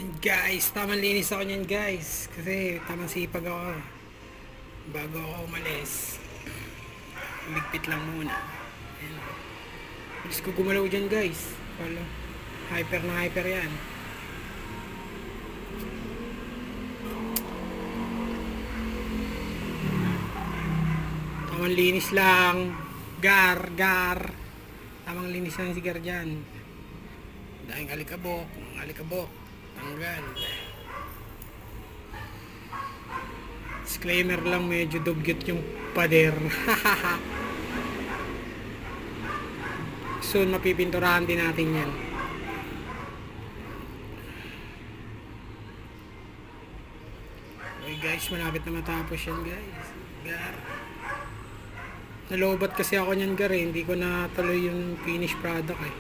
And guys, tamang linis ako niyan guys. Kasi tamang sipag ako. Bago ako umalis. Bigpit lang muna. Ayan. Bilis ko gumalaw dyan guys. Wala. Hyper na hyper yan. Tamang linis lang. Gar. Tamang linis lang si Gar dyan. Dahil alikabok. Tanggal. Disclaimer lang, medyo dugyot yung pader. Soon mapipinturahan din natin yan. Okay guys, malapit na matapos yan guys. Gar. Nalobat kasi ako nyan Gar eh. Hindi ko natuloy yung finished product eh.